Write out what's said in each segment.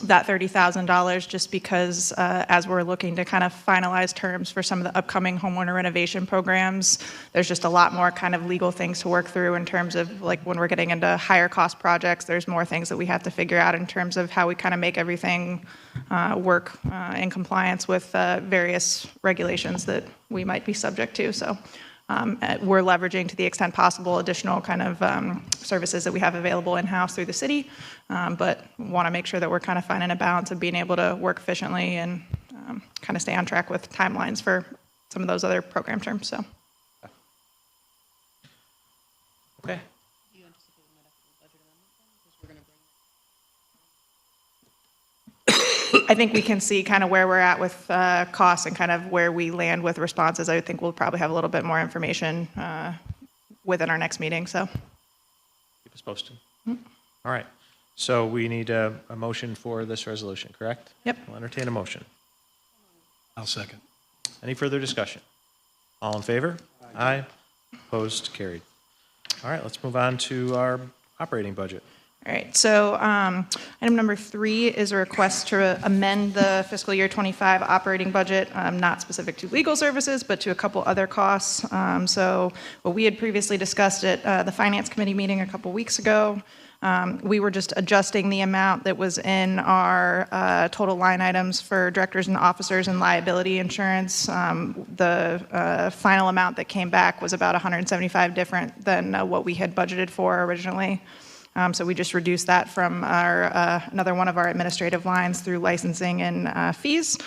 that $30,000 just because as we're looking to kind of finalize terms for some of the upcoming homeowner renovation programs, there's just a lot more kind of legal things to work through in terms of like when we're getting into higher cost projects, there's more things that we have to figure out in terms of how we kind of make everything work in compliance with various regulations that we might be subject to. So we're leveraging to the extent possible additional kind of services that we have available in-house through the city, but want to make sure that we're kind of finding a balance of being able to work efficiently and kind of stay on track with timelines for some of those other program terms. So. Okay. I think we can see kind of where we're at with costs and kind of where we land with responses. I think we'll probably have a little bit more information within our next meeting. So Keep us posted. All right. So we need a motion for this resolution, correct? Yep. We'll entertain a motion. I'll second. Any further discussion? All in favor? Aye. Opposed? Carried. All right. Let's move on to our operating budget. all right, so item number 3 is a request to amend the fiscal year 25 operating budget, not specific to legal services, but to a couple other costs. So what we had previously discussed at the Finance Committee meeting a couple weeks ago, we were just adjusting the amount that was in our total line items for directors and officers and liability insurance. The final amount that came back was about 175 different than what we had budgeted for originally. So we just reduced that from our another one of our administrative lines through licensing and fees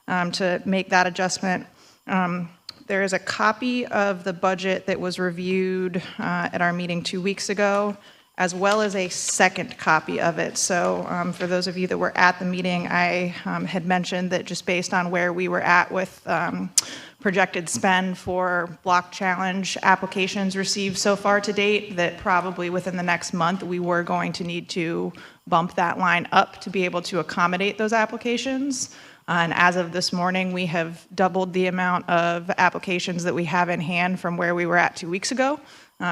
to make that adjustment. There is a copy of the budget that was reviewed at our meeting 2 weeks ago, as well as a second copy of it. So for those of you that were at the meeting, I had mentioned that just based on where we were at with projected spend for block challenge applications received so far to date, that probably within the next month we were going to need to bump that line up to be able to accommodate those applications. And as of this morning, we have doubled the amount of applications that we have in hand from where we were at 2 weeks ago,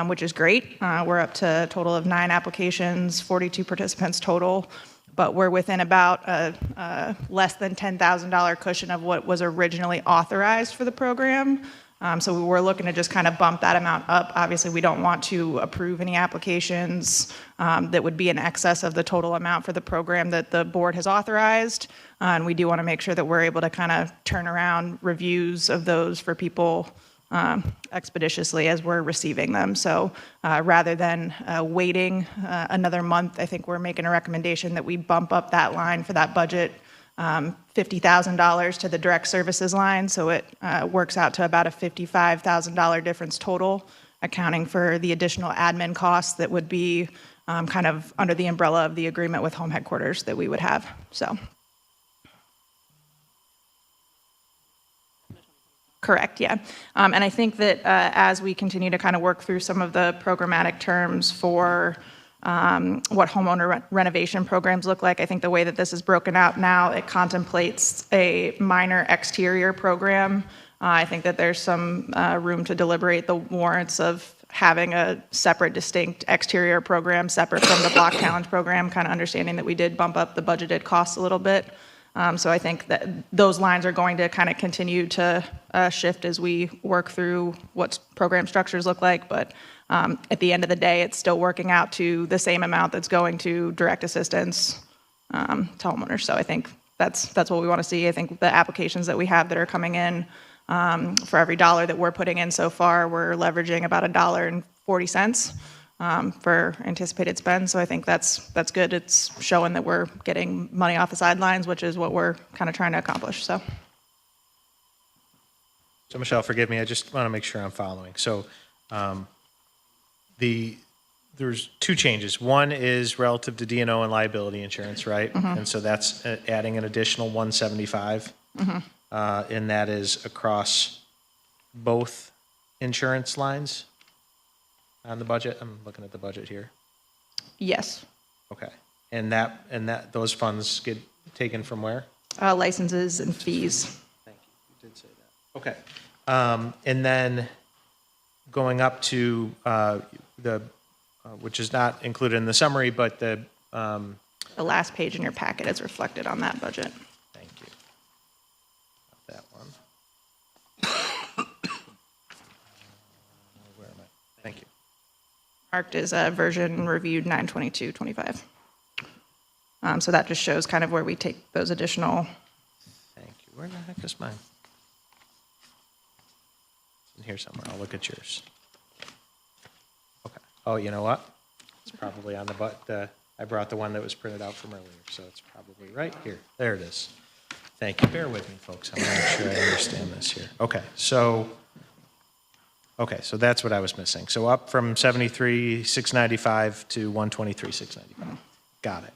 which is great. We're up to a total of 9 applications, 42 participants total, but we're within about a less than $10,000 cushion of what was originally authorized for the program. So we were looking to just kind of bump that amount up. Obviously, we don't want to approve any applications that would be in excess of the total amount for the program that the board has authorized. And we do want to make sure that we're able to kind of turn around reviews of those for people expeditiously as we're receiving them. So rather than waiting another month, I think we're making a recommendation that we bump up that line for that budget $50,000 to the direct services line. So it works out to about a $55,000 difference total, accounting for the additional admin costs that would be kind of under the umbrella of the agreement with home headquarters that we would have. So. Correct, yeah. And I think that as we continue to kind of work through some of the programmatic terms for what homeowner renovation programs look like, I think the way that this is broken out now, it contemplates a minor exterior program. I think that there's some room to deliberate the warrants of having a separate, distinct exterior program separate from the block challenge program, kind of understanding that we did bump up the budgeted costs a little bit. So I think that those lines are going to kind of continue to shift as we work through what program structures look like. But at the end of the day, it's still working out to the same amount that's going to direct assistance to homeowners. So I think that's what we want to see. I think the applications that we have that are coming in, for every dollar that we're putting in so far, we're leveraging about $1.40. For anticipated spend. So I think that's good. It's showing that we're getting money off the sidelines, which is what we're kind of trying to accomplish. So Michelle, forgive me. I just want to make sure I'm following. So there's 2 changes. One is relative to D&O and liability insurance, right? Mm-hmm. And so that's adding an additional 175. Mm-hmm. And that is across both insurance lines on the budget. I'm looking at the budget here. Yes. Okay. And that those funds get taken from where? Licenses and fees. Thank you. You did say that. Okay. And then going up to the which is not included in the summary, but the The last page in your packet is reflected on that budget. Thank you. Got that one. Where am I? Thank you. Marked as version reviewed 9/22/25. So that just shows kind of where we take those additional. Thank you. Where the heck is mine? It's in here somewhere. I'll look at yours. Okay. Oh, you know what? It's probably on I brought the one that was printed out from earlier, so it's probably right here. There it is. Thank you. Bear with me, folks. I want to make sure I understand this here. Okay, so that's what I was missing. So up from 73,695 to 123,695. Got it.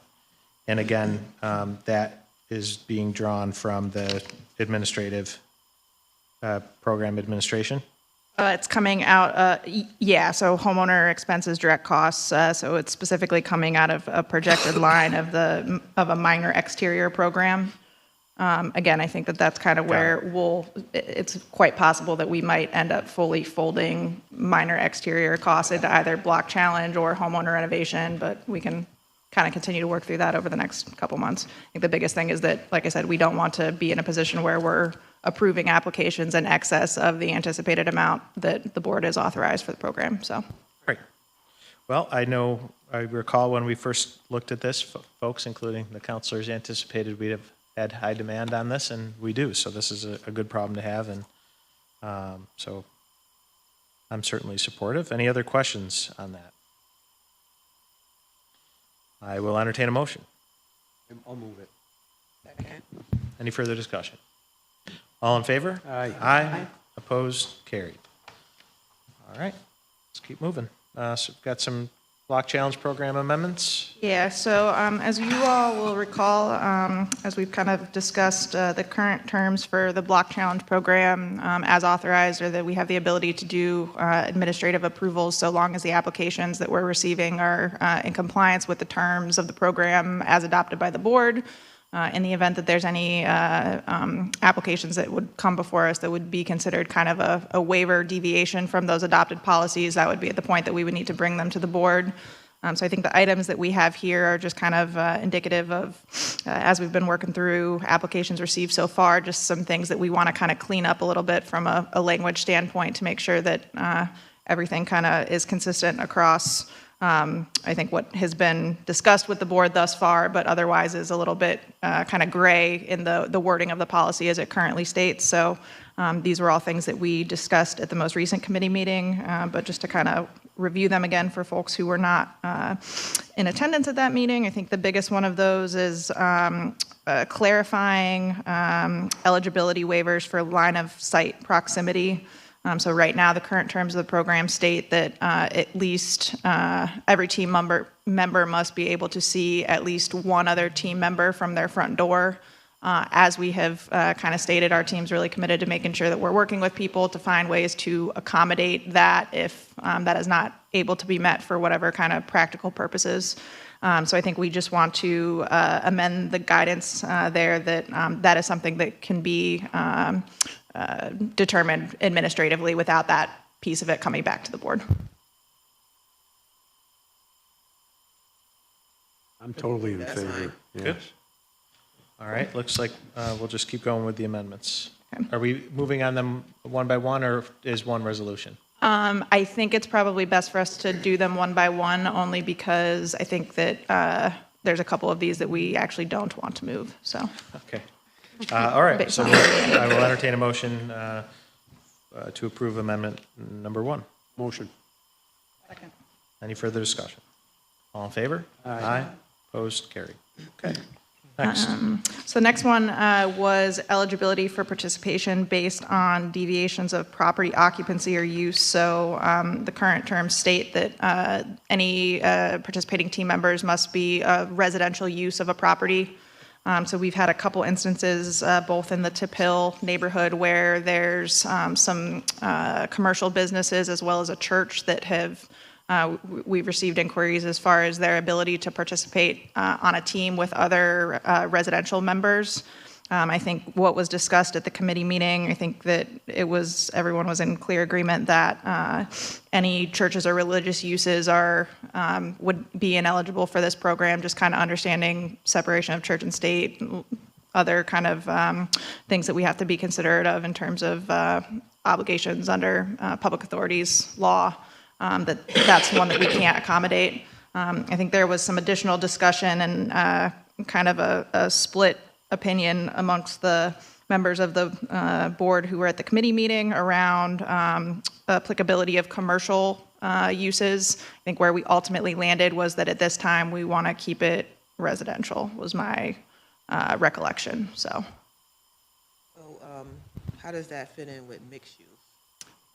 And again, that is being drawn from the administrative, program administration? It's coming out, yeah, so homeowner expenses, direct costs, so it's specifically coming out of a projected line of a minor exterior program. Again, I think that's kind of where it's quite possible that we might end up fully folding minor exterior costs into either block challenge or homeowner renovation, but we can kind of continue to work through that over the next couple months. I think the biggest thing is that, like I said, we don't want to be in a position where we're approving applications in excess of the anticipated amount that the board has authorized for the program, so. Great. Well, I recall when we first looked at this, folks, including the counselors, anticipated we'd have had high demand on this, and we do. So this is a good problem to have, and so I'm certainly supportive. Any other questions on that? I will entertain a motion. I'll move it. Any further discussion? All in favor? Aye. Aye. Opposed? Carried. All right, let's keep moving. So we've got some block challenge program amendments. Yeah, so as you all will recall, as we've kind of discussed, the current terms for the block challenge program as authorized are that we have the ability to do administrative approvals so long as the applications that we're receiving are in compliance with the terms of the program as adopted by the board. In the event that there's any applications that would come before us that would be considered kind of a waiver deviation from those adopted policies, that would be at the point that we would need to bring them to the board. So I think the items that we have here are just kind of indicative of, as we've been working through applications received so far, just some things that we want to kind of clean up a little bit from a language standpoint to make sure that everything kind of is consistent across I think what has been discussed with the board thus far, but otherwise is a little bit kind of gray in the wording of the policy as it currently states. So these were all things that we discussed at the most recent committee meeting, but just to kind of review them again for folks who were not in attendance at that meeting. I think the biggest one of those is clarifying eligibility waivers for line of sight proximity. So right now, the current terms of the program state that at least every team member must be able to see at least one other team member from their front door. As we have kind of stated, our team's really committed to making sure that we're working with people to find ways to accommodate that if that is not able to be met for whatever kind of practical purposes. So I think we just want to amend the guidance there that that is something that can be determined administratively without that piece of it coming back to the board. I'm totally in favor. Good. All right, looks like we'll just keep going with the amendments. Okay. Are we moving on them one by one, or is one resolution? I think it's probably best for us to do them one by one, only because I think that there's a couple of these that we actually don't want to move, so. Okay. All right, so I will entertain a motion to approve amendment number 1. Motion. Second. Any further discussion? All in favor? Aye. Opposed? Carried. Okay. Next. So the next one was eligibility for participation based on deviations of property occupancy or use. So the current terms state that any participating team members must be a residential use of a property. So we've had a couple instances, both in the Tip Hill neighborhood, where there's some commercial businesses as well as a church that have we've received inquiries as far as their ability to participate on a team with other residential members. I think what was discussed at the committee meeting, I think that everyone was in clear agreement that any churches or religious uses would be ineligible for this program, just kind of understanding separation of church and state, other kind of things that we have to be considerate of in terms of obligations under public authorities law, that's one that we can't accommodate. I think there was some additional discussion and kind of a split opinion amongst the members of the board who were at the committee meeting around applicability of commercial uses. I think where we ultimately landed was that at this time we want to keep it residential, was my recollection. So how does that fit in with mixed use?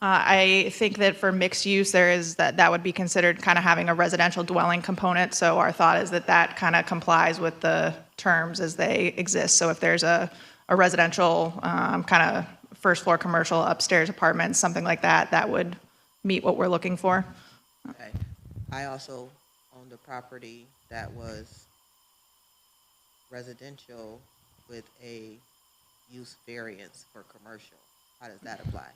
I think that for mixed use, that would be considered kind of having a residential dwelling component. So our thought is that kind of complies with the terms as they exist. So if there's a residential kind of first floor commercial upstairs apartments, something like that, that would meet what we're looking for. Okay. I also owned a property that was residential with a use variance for commercial. How does that apply?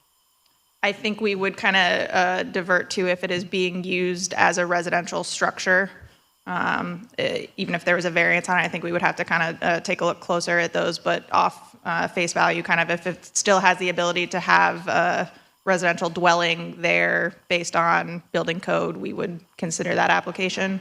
I think we would kind of divert to if it is being used as a residential structure. Even if there was a variance on it, I think we would have to kind of take a look closer at those, but off face value, kind of if it still has the ability to have a residential dwelling there based on building code, we would consider that application.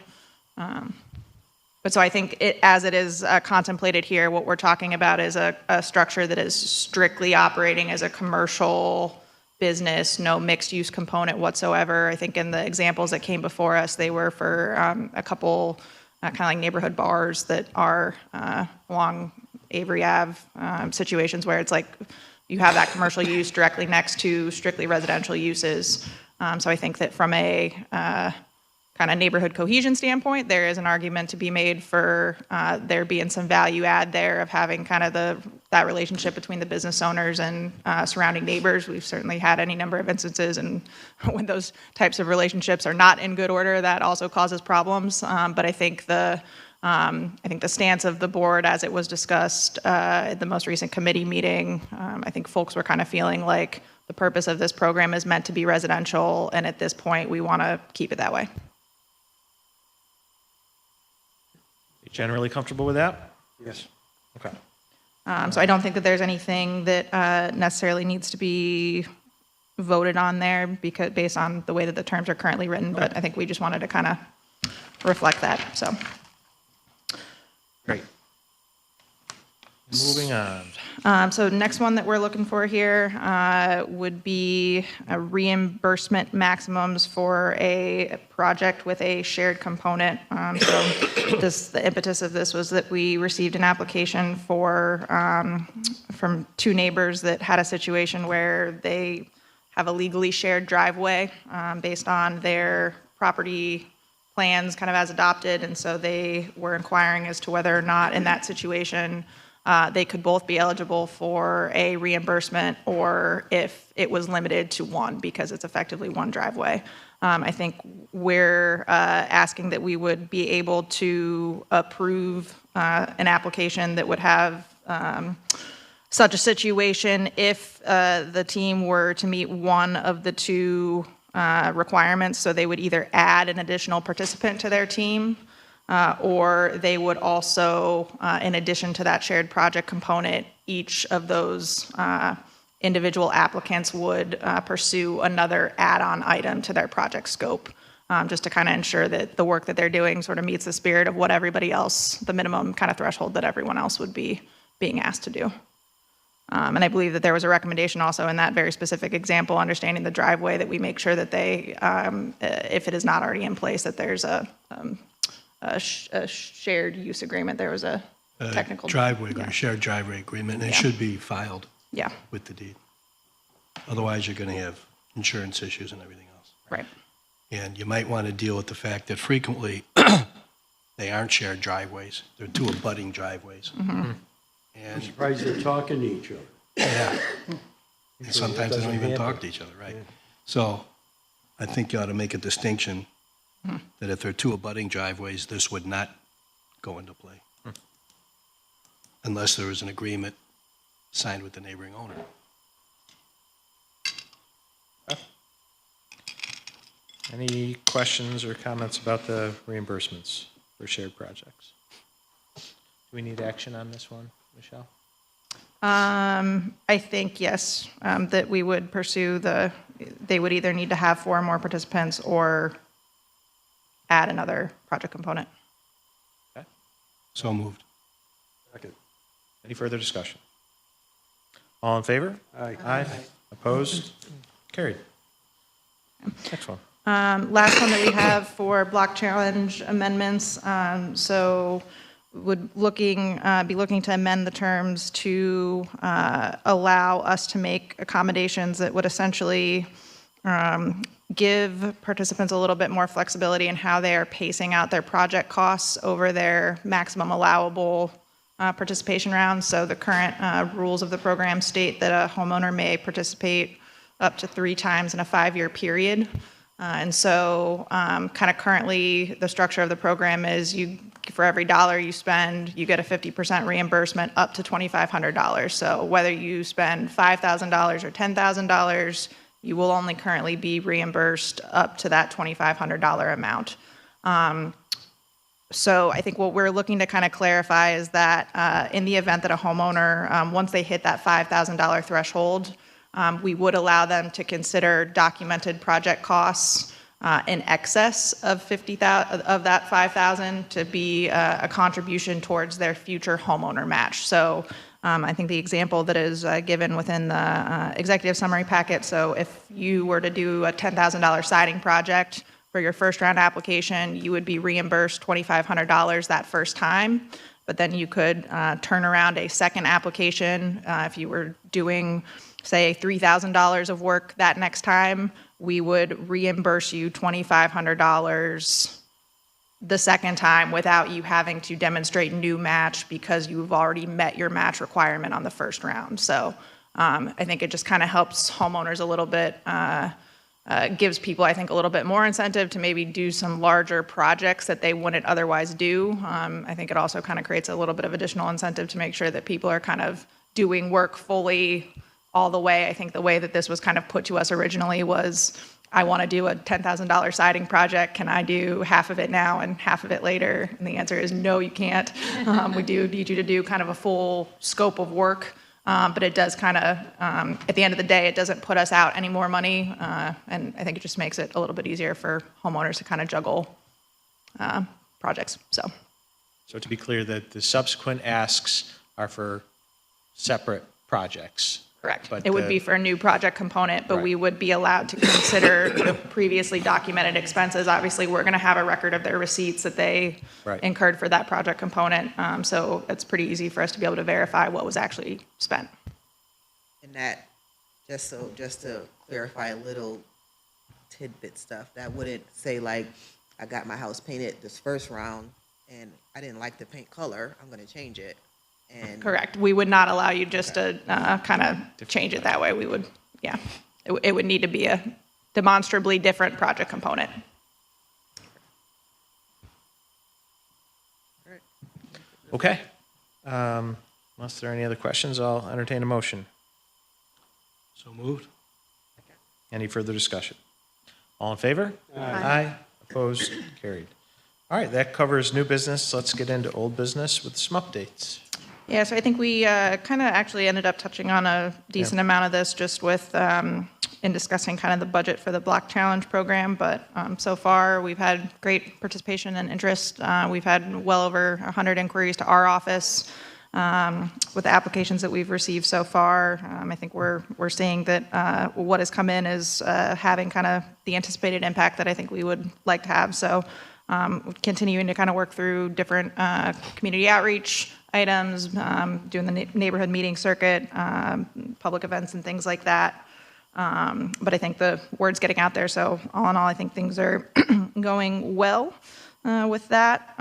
But so I think as it is contemplated here, what we're talking about is a structure that is strictly operating as a commercial business, no mixed use component whatsoever. I think in the examples that came before us, they were for a couple kind of like neighborhood bars that are along Avery Ave, situations where it's like you have that commercial use directly next to strictly residential uses. So I think that from a kind of neighborhood cohesion standpoint, there is an argument to be made for there being some value add there of having kind of that relationship between the business owners and surrounding neighbors. We've certainly had any number of instances, and when those types of relationships are not in good order, that also causes problems. But I think the stance of the board, as it was discussed at the most recent committee meeting, I think folks were kind of feeling like the purpose of this program is meant to be residential, and at this point, we want to keep it that way. Generally comfortable with that? Yes. Okay. So I don't think that there's anything that necessarily needs to be voted on there because based on the way that the terms are currently written, but I think we just wanted to kind of reflect that, so. Great. Moving on. So next one that we're looking for here would be a reimbursement maximums for a project with a shared component. The impetus of this was that we received an application from two neighbors that had a situation where they have a legally shared driveway based on their property plans kind of as adopted, and so they were inquiring as to whether or not in that situation they could both be eligible for a reimbursement or if it was limited to one because it's effectively one driveway. I think we're asking that we would be able to approve an application that would have such a situation if the team were to meet one of the two requirements. So they would either add an additional participant to their team or they would also, in addition to that shared project component, each of those individual applicants would pursue another add-on item to their project scope, just to kind of ensure that the work that they're doing sort of meets the spirit of what everybody else, the minimum kind of threshold that everyone else would be being asked to do. And I believe that there was a recommendation also in that very specific example, understanding the driveway, that we make sure that they, if it is not already in place, that there's a shared use agreement. There was a technical driveway, yeah. or shared driveway agreement, and it Yeah. should be filed Yeah, with the deed. Otherwise, you're going to have insurance issues and everything else. right. And you might want to deal with the fact that frequently they aren't shared driveways. They're two abutting driveways. I'm And surprised they're talking to each other. yeah, and sometimes they don't doesn't even happen. talk to each other, right? So I think you ought to make a distinction that if there are two abutting driveways, this would not go into play. Unless there is an agreement signed with the neighboring owner. Any questions or comments about the reimbursements for shared projects? Do we need action on this one, Michelle? I think, yes, that we would pursue they would either need to have 4 more participants or add another project component. Okay. So moved. Second. Any further discussion? All in favor? Aye. Aye. Opposed? Carried. Next one. Last one that we have for block challenge amendments, so would be looking to amend the terms to allow us to make accommodations that would essentially give participants a little bit more flexibility in how they are pacing out their project costs over their maximum allowable participation rounds. So the current rules of the program state that a homeowner may participate up to 3 times in a 5-year period. And so kind of currently, the structure of the program is for every dollar you spend, you get a 50% reimbursement up to $2,500. So whether you spend $5,000 or $10,000, you will only currently be reimbursed up to that $2,500 amount. So I think what we're looking to kind of clarify is that in the event that a homeowner, once they hit that $5,000 threshold, we would allow them to consider documented project costs in excess of that $5,000 to be a contribution towards their future homeowner match. So I think the example that is given within the executive summary packet, so if you were to do a $10,000 siding project for your first round application, you would be reimbursed $2,500 that first time. But then you could turn around a second application if you were doing, say, $3,000 of work that next time, we would reimburse you $2,500 the second time without you having to demonstrate new match because you've already met your match requirement on the first round. So I think it just kind of helps homeowners a little bit, gives people, I think, a little bit more incentive to maybe do some larger projects that they wouldn't otherwise do. I think it also kind of creates a little bit of additional incentive to make sure that people are kind of doing work fully all the way. I think the way that this was kind of put to us originally was, I want to do a $10,000 siding project. Can I do half of it now and half of it later? And the answer is no, you can't. We do need you to do kind of a full scope of work. But it does kind of, at the end of the day, it doesn't put us out any more money. And I think it just makes it a little bit easier for homeowners to kind of juggle projects. So to be clear, that the subsequent asks are for separate projects. correct. But It would be for a new project component, but Right. we would be allowed to consider the previously documented expenses. Obviously, we're going to have a record of their receipts that they Right. incurred for that project component. So it's pretty easy for us to be able to verify what was actually spent. And that, just to clarify a little tidbit stuff, that wouldn't say like, I got my house painted this first round and I didn't like the paint color, I'm gonna change it. And Correct. We would not allow you just to kind of change it that way. We would, yeah. It would need to be a demonstrably different project component. Okay. Unless there are any other questions, I'll entertain a motion. So moved. Any further discussion? All in favor? Aye. Opposed? Carried. All right, that covers new business. Let's get into old business with some updates. Yeah, so I think we kind of actually ended up touching on a decent amount of this just with, in discussing kind of the budget for the Block Challenge program. But so far, we've had great participation and interest. We've had well over 100 inquiries to our office with the applications that we've received so far. I think we're seeing that what has come in is having kind of the anticipated impact that I think we would like to have. So continuing to kind of work through different community outreach items, doing the neighborhood meeting circuit, public events and things like that. But I think the word's getting out there. So all in all, I think things are going well with that.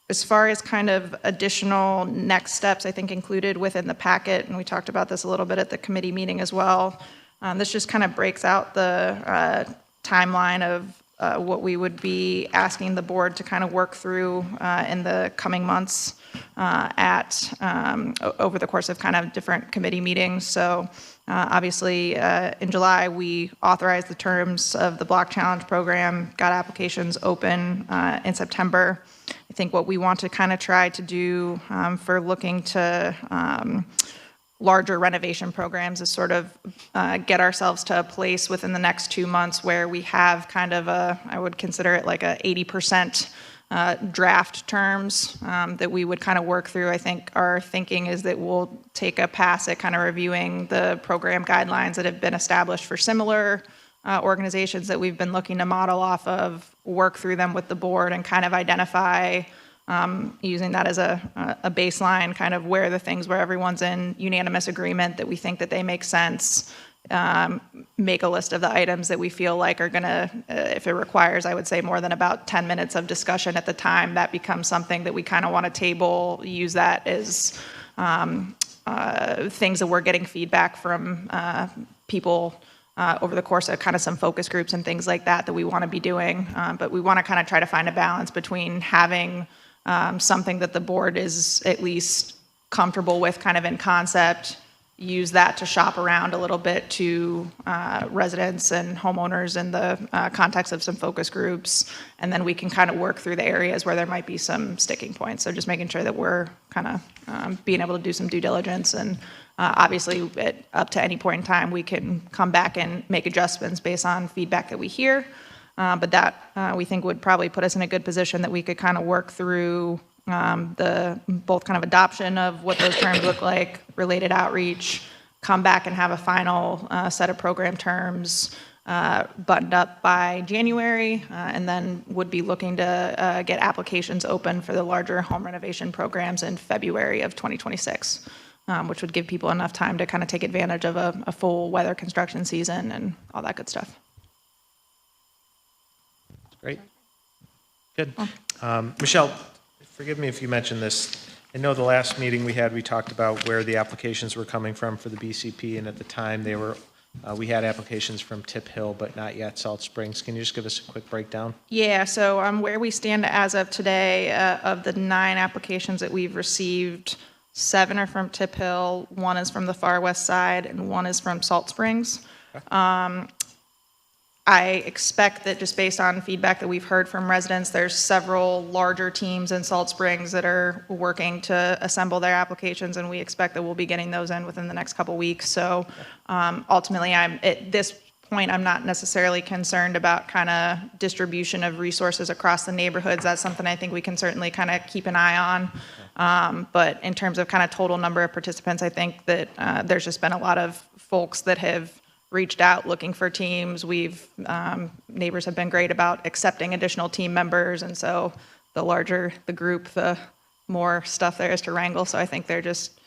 As far as kind of additional next steps, I think included within the packet, and we talked about this a little bit at the committee meeting as well, this just kind of breaks out the timeline of what we would be asking the board to kind of work through in the coming months. over the course of kind of different committee meetings. So obviously, in July, we authorized the terms of the Block Challenge program, got applications open in September. I think what we want to kind of try to do for looking to larger renovation programs is sort of get ourselves to a place within the next 2 months where we have kind of I would consider it like a 80% draft terms that we would kind of work through. I think our thinking is that we'll take a pass at kind of reviewing the program guidelines that have been established for similar organizations that we've been looking to model off of, work through them with the board and kind of identify using that as a baseline, kind of where the things where everyone's in unanimous agreement that we think that they make sense, make a list of the items that we feel like are going to, if it requires, I would say, more than about 10 minutes of discussion at the time, that becomes something that we kind of want to table, use that as things that we're getting feedback from people over the course of kind of some focus groups and things like that we want to be doing. But we want to kind of try to find a balance between having something that the board is at least comfortable with kind of in concept, use that to shop around a little bit to residents and homeowners in the context of some focus groups, and then we can kind of work through the areas where there might be some sticking points. So just making sure that we're kind of being able to do some due diligence, and obviously up to any point in time we can come back and make adjustments based on feedback that we hear. But that we think would probably put us in a good position that we could kind of work through the both kind of adoption of what those terms look like, related outreach, come back and have a final set of program terms buttoned up by January, and then would be looking to get applications open for the larger home renovation programs in February of 2026, which would give people enough time to kind of take advantage of a full weather construction season and all that good stuff. Great. Good. Michelle, forgive me if you mentioned this. I know the last meeting we had, we talked about where the applications were coming from for the BCP, and at the time they were, we had applications from Tip Hill, but not yet Salt Springs. Can you just give us a quick breakdown? Yeah, so where we stand as of today, of the 9 applications that we've received, 7 are from Tip Hill, 1 is from the far west side, and 1 is from Salt Springs. Okay. I expect that just based on feedback that we've heard from residents, there's several larger teams in Salt Springs that are working to assemble their applications, and we expect that we'll be getting those in within the next couple weeks. So ultimately, at this point, I'm not necessarily concerned about kind of distribution of resources across the neighborhoods. That's something I think we can certainly kind of keep an eye on. But in terms of kind of total number of participants, I think that there's just been a lot of folks that have reached out looking for teams. Neighbors have been great about accepting additional team members, and so the larger the group, the more stuff there is to wrangle. So I think they're just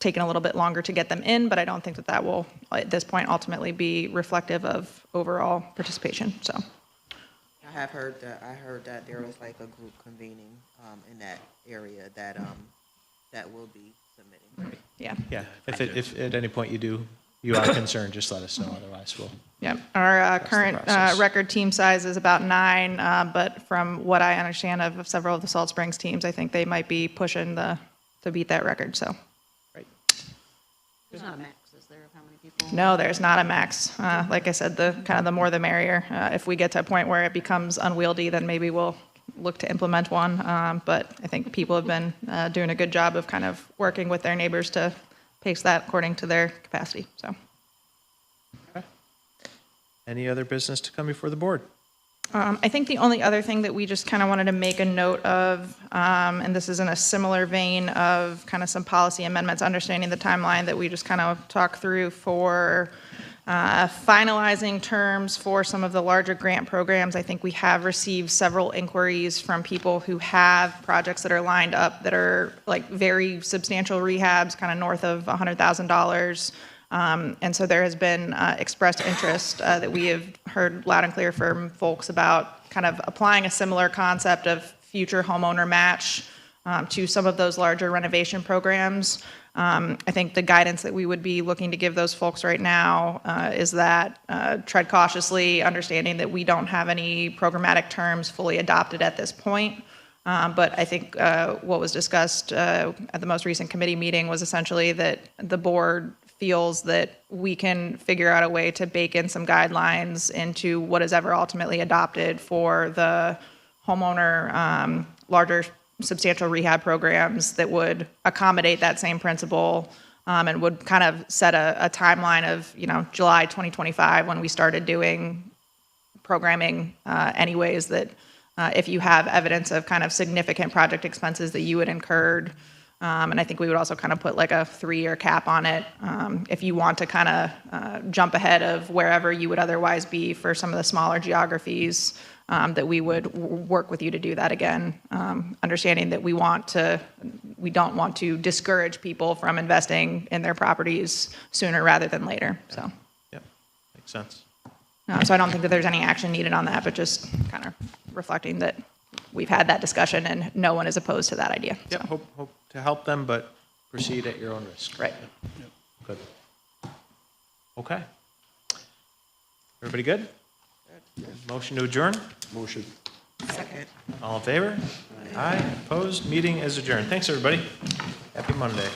taking a little bit longer to get them in, but I don't think that will, at this point, ultimately be reflective of overall participation. So I heard that there was like a group convening in that area that will be submitting. yeah. Yeah. If at any point you are concerned, just let us know. Otherwise, we'll. Yeah, our current process. record team size is about 9, but from what I understand of several of the Salt Springs teams, I think they might be pushing to beat that record. So, Right. There's not a max, is there, of how many people? no, there's not a max. Like I said, the more the merrier. If we get to a point where it becomes unwieldy, then maybe we'll look to implement one. But I think people have been doing a good job of kind of working with their neighbors to pace that according to their capacity. So, Okay. Any other business to come before the board? I think the only other thing that we just kind of wanted to make a note of, and this is in a similar vein of kind of some policy amendments, understanding the timeline that we just kind of talked through for finalizing terms for some of the larger grant programs. I think we have received several inquiries from people who have projects that are lined up that are like very substantial rehabs, kind of north of $100,000. And so there has been expressed interest that we have heard loud and clear from folks about kind of applying a similar concept of future homeowner match to some of those larger renovation programs. I think the guidance that we would be looking to give those folks right now is that tread cautiously, understanding that we don't have any programmatic terms fully adopted at this point. But I think what was discussed at the most recent committee meeting was essentially that the board feels that we can figure out a way to bake in some guidelines into what is ever ultimately adopted for the homeowner larger substantial rehab programs that would accommodate that same principle and would kind of set a timeline of, July 2025 when we started doing programming anyways, that if you have evidence of kind of significant project expenses that you had incurred, and I think we would also kind of put like a 3-year cap on it, if you want to kind of jump ahead of wherever you would otherwise be for some of the smaller geographies, that we would work with you to do that again, understanding that we don't want to discourage people from investing in their properties sooner rather than later, so. Yep, makes sense. So I don't think that there's any action needed on that, but just kind of reflecting that we've had that discussion and no one is opposed to that idea. Yep, So, hope to help them, but proceed at your own risk. right. Good. Okay. Everybody good? Motion to adjourn? Motion. Second. All in favor? Aye. Opposed? Meeting is adjourned. Thanks, everybody. Happy Monday.